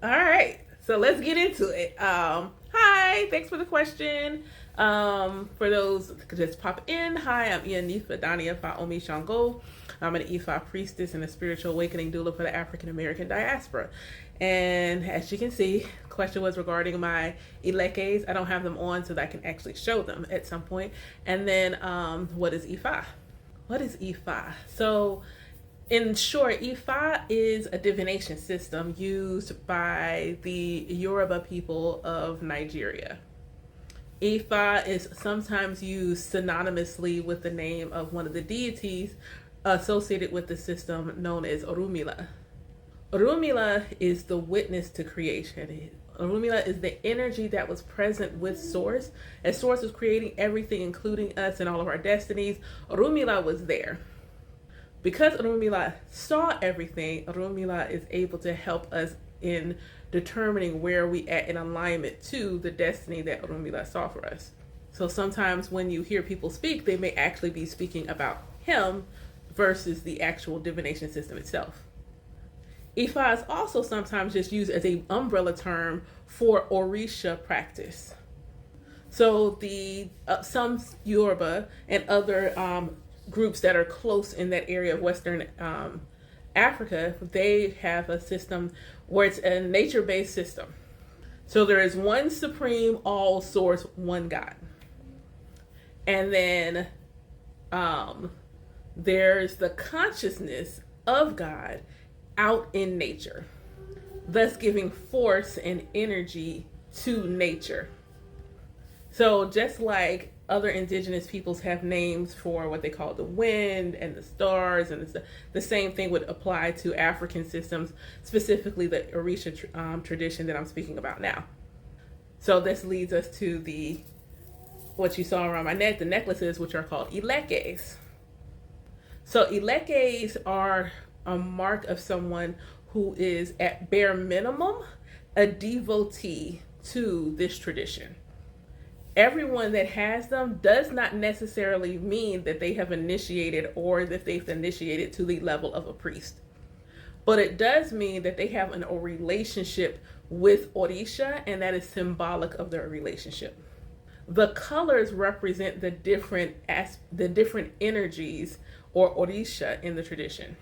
All right, so let's get into it. Hi, thanks for the question. For those that could just pop in, hi, I'm Ianifa Dania Faomi Shango. I'm an Ifa priestess and a spiritual awakening doula for the African American diaspora. And as you can see, the question was regarding my Elekes. I don't have them on so that I can actually show them at some point. And then, what is Ifa? What is Ifa? So, in short, Ifa is a divination system used by the Yoruba people of Nigeria. Ifa is sometimes used synonymously with the name of one of the deities associated with the system known as Orumila. Orumila is the witness to creation. Orumila is the energy that was present with Source. As Source was creating everything, including us and all of our destinies, Orumila was there. Because Orumila saw everything, Orumila is able to help us in determining where we at in alignment to the destiny that Orumila saw for us. So sometimes when you hear people speak, they may actually be speaking about him versus the actual divination system itself. Ifa is also sometimes just used as an umbrella term for Orisha practice. So the some Yoruba and other groups that are close in that area of Western Africa, they have a system where it's a nature-based system. So there is one supreme, all source, one God. And then there's the consciousness of God out in nature, thus giving force and energy to nature. So just like other indigenous peoples have names for what they call the wind and the stars, and the same thing would apply to African systems, specifically the Orisha tradition that I'm speaking about now. So this leads us to what you saw around my neck, the necklaces, which are called Elekes. So Elekes are a mark of someone who is at bare minimum a devotee to this tradition. Everyone that has them does not necessarily mean that they have initiated or that they've initiated to the level of a priest. But it does mean that they have a relationship with Orisha, and that is symbolic of their relationship. The colors represent the different energies or Orisha in the tradition.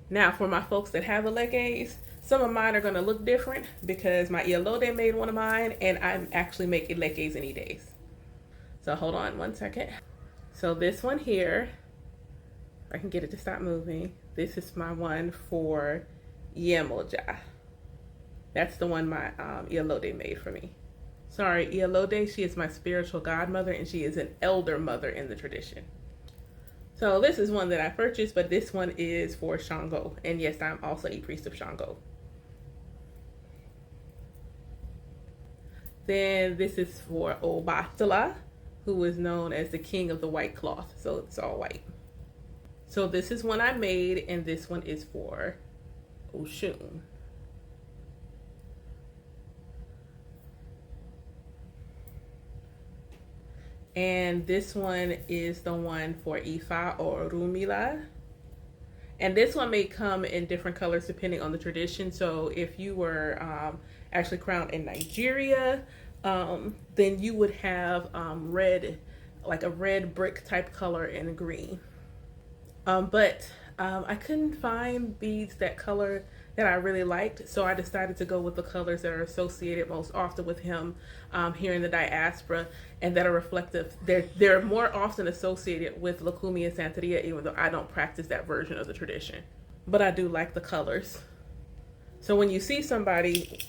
Now, for my folks that have Elekes, some of mine are going to look different because my Iyalode made one of mine, and I actually make Elekes any days. So hold on one second. So this one here, if I can get it to stop moving, this is my one for Yemoja. That's the one my Iyalode made for me. Sorry, Iyalode, she is my spiritual godmother, and she is an elder mother in the tradition. So this is one that I purchased, but this one is for Shango. And yes, I'm also a priest of Shango. Then this is for Obatala, who is known as the king of the white cloth. So it's all white. So this is one I made, and this one is for Oshun. And this one is the one for Ifa or Rumila. And this one may come in different colors depending on the tradition. So if you were actually crowned in Nigeria, then you would have red, like a red brick type color and green. But I couldn't find beads that color that I really liked, so I decided to go with the colors that are associated most often with him here in the diaspora, and that are reflective. They're more often associated with Lukumi and Santeria, even though I don't practice that version of the tradition. But I do like the colors. So when you see somebody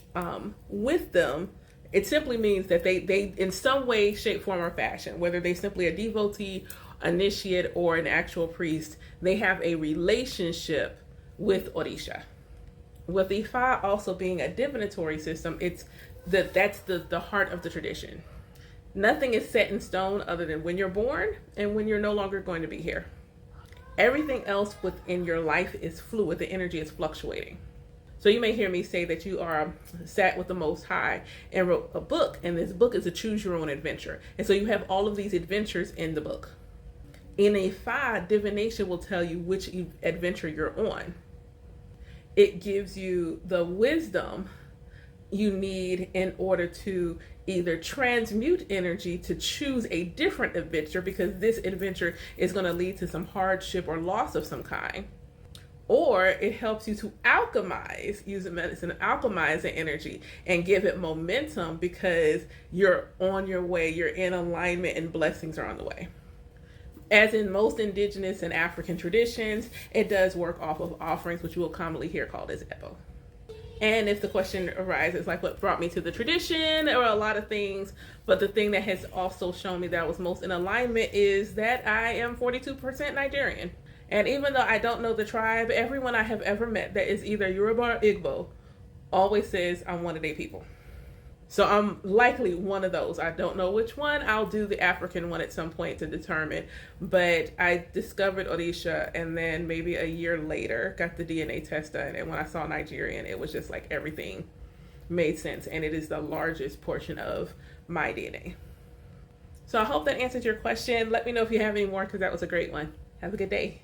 with them, it simply means that they in some way, shape, form, or fashion, whether they simply a devotee, initiate, or an actual priest, they have a relationship with Orisha. With Ifa also being a divinatory system, that's the heart of the tradition. Nothing is set in stone other than when you're born and when you're no longer going to be here. Everything else within your life is fluid. The energy is fluctuating. So you may hear me say that you are sat with the Most High and wrote a book, and this book is a choose your own adventure. And so you have all of these adventures in the book. In Ifa, divination will tell you which adventure you're on. It gives you the wisdom you need in order to either transmute energy to choose a different adventure, because this adventure is going to lead to some hardship or loss of some kind. Or it helps you to alchemize, use medicine, alchemize the energy and give it momentum because you're on your way, you're in alignment, and blessings are on the way. As in most indigenous and African traditions, it does work off of offerings, which you will commonly hear called as Ebo. And if the question arises, like what brought me to the tradition, there were a lot of things, but the thing that has also shown me that I was most in alignment is that I am 42% Nigerian. And even though I don't know the tribe, everyone I have ever met that is either Yoruba or Igbo always says I'm one of their people. So I'm likely one of those. I don't know which one. I'll do the African one at some point to determine. But I discovered Orisha, and then maybe a year later got the DNA test done. And when I saw Nigerian, it was just like everything made sense. And it is the largest portion of my DNA. So I hope that answers your question. Let me know if you have any more, because that was a great one. Have a good day.